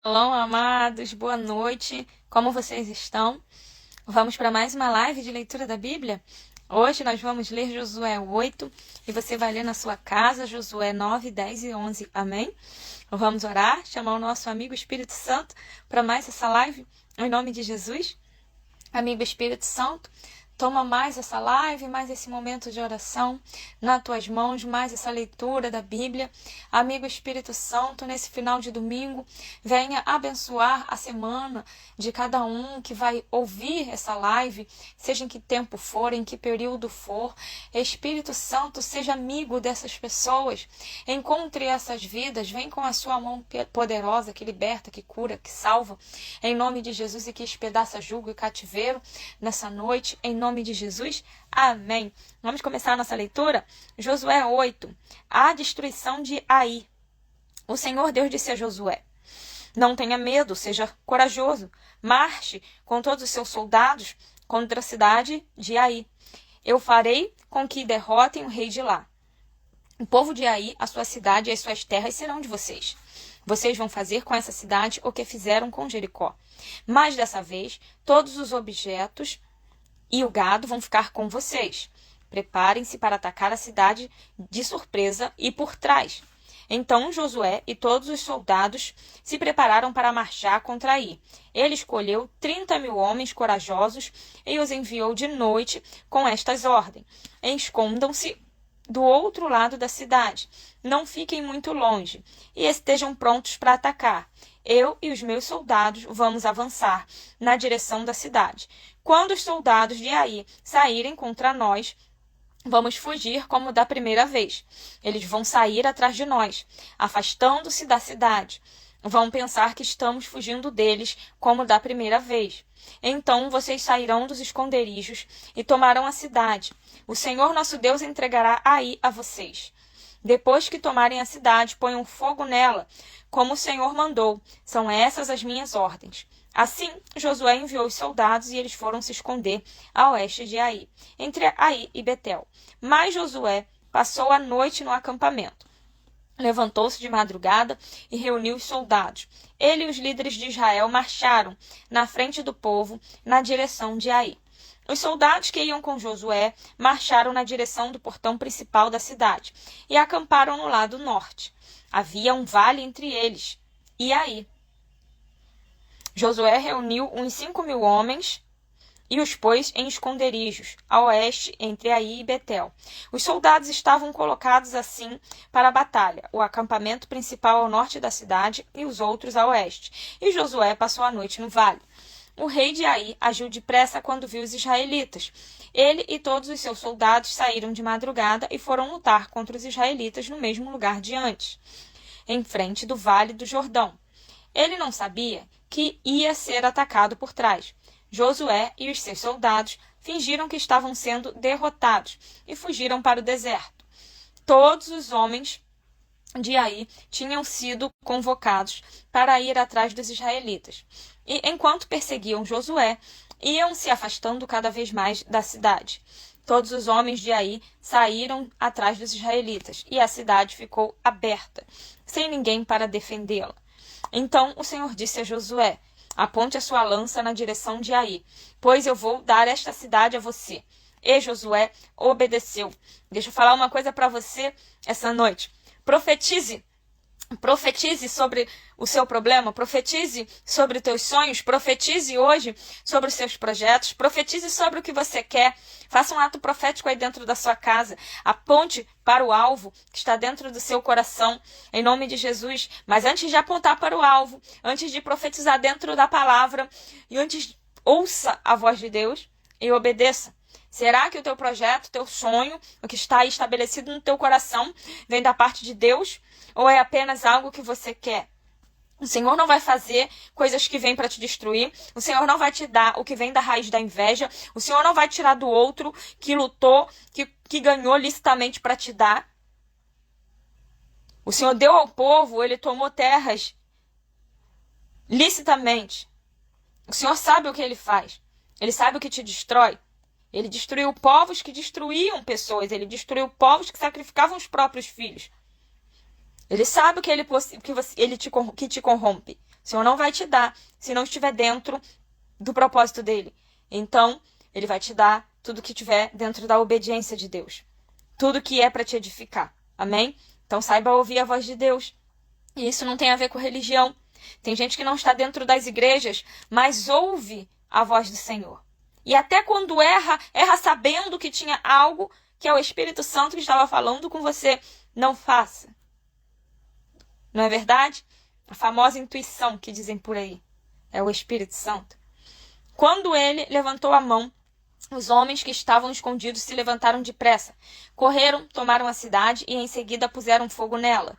Olá, amados, boa noite. Como vocês estão? Vamos para mais uma live de leitura da Bíblia? Hoje nós vamos ler Josué 8 e você vai ler na sua casa Josué 9, 10 e 11. Amém? Vamos orar, chamar o nosso amigo Espírito Santo para mais essa live, em nome de Jesus. Amigo Espírito Santo, toma mais essa live, mais esse momento de oração nas tuas mãos, mais essa leitura da Bíblia. Amigo Espírito Santo, nesse final de domingo, venha abençoar a semana de cada um que vai ouvir essa live, seja em que tempo for, em que período for. Espírito Santo, seja amigo dessas pessoas, encontre essas vidas, vem com a sua mão poderosa que liberta, que cura, que salva, em nome de Jesus, e que espedaça jugo e cativeiro nessa noite, em nome de Jesus. Amém. Vamos começar a nossa leitura? Josué 8. A destruição de Ai. O Senhor Deus disse a Josué: não tenha medo, seja corajoso. Marche com todos os seus soldados contra a cidade de Ai. Eu farei com que derrotem o rei de lá. O povo de Ai, a sua cidade e as suas terras serão de vocês. Vocês vão fazer com essa cidade o que fizeram com Jericó. Mas dessa vez, todos os objetos e o gado vão ficar com vocês. Preparem-se para atacar a cidade de surpresa e por trás. Então Josué e todos os soldados se prepararam para marchar contra Ai. Ele escolheu 30.000 homens corajosos e os enviou de noite com estas ordens: escondam-se do outro lado da cidade. Não fiquem muito longe e estejam prontos para atacar. Eu e os meus soldados vamos avançar na direção da cidade. Quando os soldados de Ai saírem contra nós, vamos fugir como da primeira vez. Eles vão sair atrás de nós, afastando-se da cidade. Vão pensar que estamos fugindo deles como da primeira vez. Então vocês sairão dos esconderijos e tomarão a cidade. O Senhor nosso Deus entregará Ai a vocês. Depois que tomarem a cidade, ponham fogo nela, como o Senhor mandou. São essas as minhas ordens. Assim, Josué enviou os soldados e eles foram se esconder a oeste de Ai, entre Ai e Betel. Mas Josué passou a noite no acampamento. Levantou-se de madrugada e reuniu os soldados. Ele e os líderes de Israel marcharam na frente do povo, na direção de Ai. Os soldados que iam com Josué marcharam na direção do portão principal da cidade e acamparam no lado norte. Havia um vale entre eles e Ai. Josué reuniu uns 5.000 homens e os pôs em esconderijos, a oeste, entre Ai e Betel. Os soldados estavam colocados assim para a batalha, o acampamento principal ao norte da cidade e os outros a oeste. E Josué passou a noite no vale. O rei de Ai agiu depressa quando viu os israelitas. Ele e todos os seus soldados saíram de madrugada e foram lutar contra os israelitas no mesmo lugar de antes, em frente do vale do Jordão. Ele não sabia que ia ser atacado por trás. Josué e os seus soldados fingiram que estavam sendo derrotados e fugiram para o deserto. Todos os homens de Ai tinham sido convocados para ir atrás dos israelitas. E enquanto perseguiam Josué, iam se afastando cada vez mais da cidade. Todos os homens de Ai saíram atrás dos israelitas e a cidade ficou aberta, sem ninguém para defendê-la. Então o Senhor disse a Josué: aponte a sua lança na direção de Ai, pois eu vou dar esta cidade a você. E Josué obedeceu. Deixa eu falar uma coisa para você essa noite. Profetize. Profetize sobre o seu problema, profetize sobre os teus sonhos, profetize hoje sobre os seus projetos, profetize sobre o que você quer. Faça um ato profético aí dentro da sua casa. Aponte para o alvo que está dentro do seu coração, em nome de Jesus. Mas antes de apontar para o alvo, antes de profetizar dentro da palavra, e antes, ouça a voz de Deus e obedeça. Será que o teu projeto, o teu sonho, o que está aí estabelecido no teu coração, vem da parte de Deus? Ou é apenas algo que você quer? O Senhor não vai fazer coisas que vêm para te destruir. O Senhor não vai te dar o que vem da raiz da inveja. O Senhor não vai tirar do outro que lutou, que ganhou licitamente para te dar. O Senhor deu ao povo, ele tomou terras licitamente. O Senhor sabe o que ele faz. Ele sabe o que te destrói. Ele destruiu povos que destruíam pessoas. Ele destruiu povos que sacrificavam os próprios filhos. Ele sabe o que ele que te corrompe. O Senhor não vai te dar se não estiver dentro do propósito dele. Então, ele vai te dar tudo que estiver dentro da obediência de Deus. Tudo que é para te edificar. Amém? Então, saiba ouvir a voz de Deus. E isso não tem a ver com religião. Tem gente que não está dentro das igrejas, mas ouve a voz do Senhor. E até quando erra sabendo que tinha algo que é o Espírito Santo que estava falando com você. Não faça. Não é verdade? A famosa intuição que dizem por aí. É o Espírito Santo. Quando ele levantou a mão, os homens que estavam escondidos se levantaram depressa. Correram, tomaram a cidade e em seguida puseram fogo nela.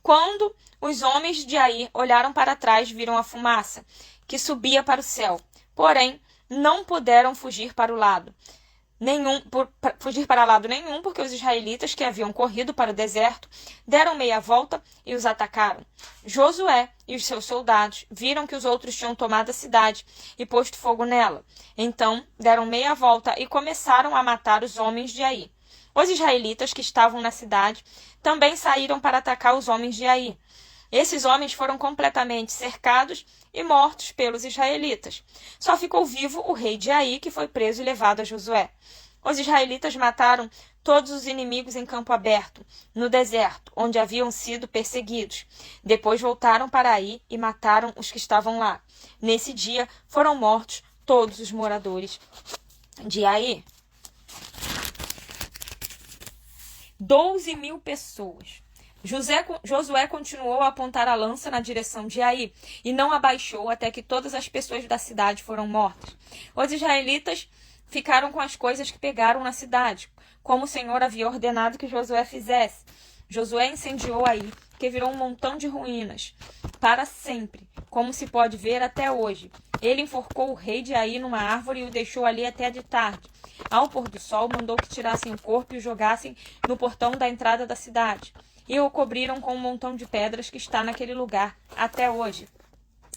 Quando os homens de Ai olharam para trás, viram a fumaça, que subia para o céu. Porém, não puderam fugir para lado nenhum, porque os israelitas que haviam corrido para o deserto deram meia volta e os atacaram. Josué e os seus soldados viram que os outros tinham tomado a cidade e posto fogo nela. Então deram meia volta e começaram a matar os homens de Ai. Os israelitas que estavam na cidade também saíram para atacar os homens de Ai. Esses homens foram completamente cercados e mortos pelos israelitas. Só ficou vivo o rei de Ai, que foi preso e levado a Josué. Os israelitas mataram todos os inimigos em campo aberto, no deserto, onde haviam sido perseguidos. Depois voltaram para Ai e mataram os que estavam lá. Nesse dia foram mortos todos os moradores de Ai. 12.000 pessoas. Josué continuou a apontar a lança na direção de Ai e não abaixou até que todas as pessoas da cidade foram mortas. Os israelitas ficaram com as coisas que pegaram na cidade, como o Senhor havia ordenado que Josué fizesse. Josué incendiou Ai, que virou um montão de ruínas, para sempre, como se pode ver até hoje. Ele enforcou o rei de Ai numa árvore e o deixou ali até de tarde. Ao pôr do sol, mandou que tirassem o corpo e o jogassem no portão da entrada da cidade. E o cobriram com um montão de pedras que está naquele lugar até hoje.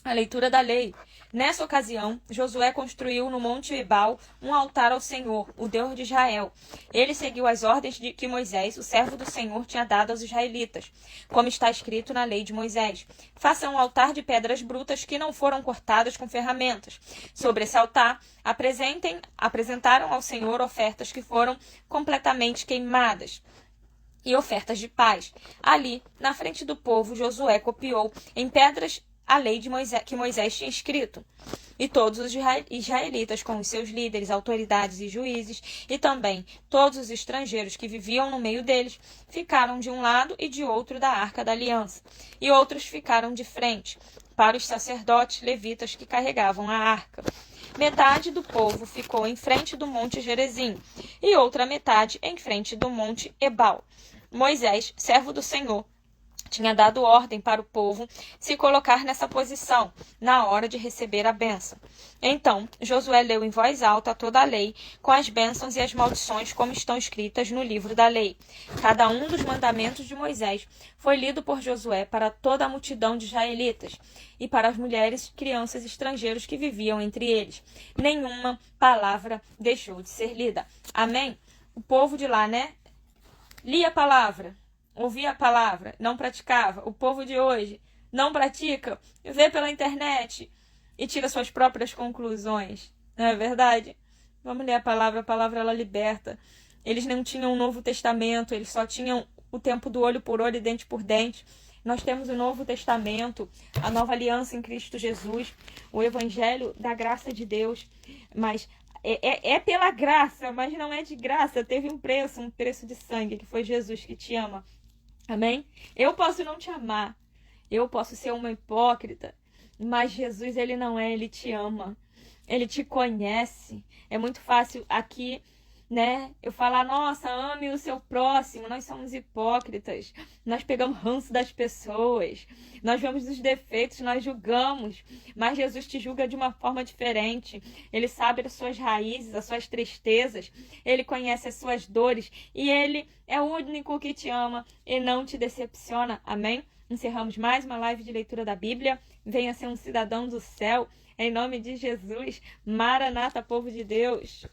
A leitura da lei. Nessa ocasião, Josué construiu no Monte Ebal um altar ao Senhor, o Deus de Israel. Ele seguiu as ordens que Moisés, o servo do Senhor, tinha dado aos israelitas, como está escrito na lei de Moisés. Façam um altar de pedras brutas que não foram cortadas com ferramentas. Sobre esse altar, apresentaram ao Senhor ofertas que foram completamente queimadas e ofertas de paz. Ali, na frente do povo, Josué copiou em pedras a lei de Moisés, que Moisés tinha escrito. E todos os israelitas, com os seus líderes, autoridades e juízes, e também todos os estrangeiros que viviam no meio deles, ficaram de um lado e de outro da arca da aliança. E outros ficaram de frente, para os sacerdotes levitas que carregavam a arca. Metade do povo ficou em frente do monte Gerizim, e outra metade em frente do monte Ebal. Moisés, servo do Senhor, tinha dado ordem para o povo se colocar nessa posição na hora de receber a bênção. Então, Josué leu em voz alta toda a lei, com as bênçãos e as maldições como estão escritas no livro da lei. Cada um dos mandamentos de Moisés foi lido por Josué para toda a multidão de israelitas e para as mulheres, crianças e estrangeiros que viviam entre eles. Nenhuma palavra deixou de ser lida. Amém? O povo de lá, lia a palavra, ouvia a palavra, não praticava. O povo de hoje não pratica, vê pela internet e tira suas próprias conclusões. Não é verdade? Vamos ler a palavra ela liberta. Eles não tinham o Novo Testamento, eles só tinham o tempo do olho por olho e dente por dente. Nós temos o Novo Testamento, a nova aliança em Cristo Jesus, o Evangelho da graça de Deus, mas é pela graça, mas não é de graça. Teve um preço de sangue, que foi Jesus, que te ama. Amém? Eu posso não te amar, eu posso ser uma hipócrita, mas Jesus, ele não é, ele te ama, ele te conhece. É muito fácil aqui, eu falar, nossa, ame o seu próximo. Nós somos hipócritas, nós pegamos ranço das pessoas, nós vemos os defeitos, nós julgamos, mas Jesus te julga de uma forma diferente. Ele sabe as suas raízes, as suas tristezas, ele conhece as suas dores e ele é o único que te ama e não te decepciona. Amém? Encerramos mais uma live de leitura da Bíblia. Venha ser um cidadão do céu, em nome de Jesus. Maranata, povo de Deus.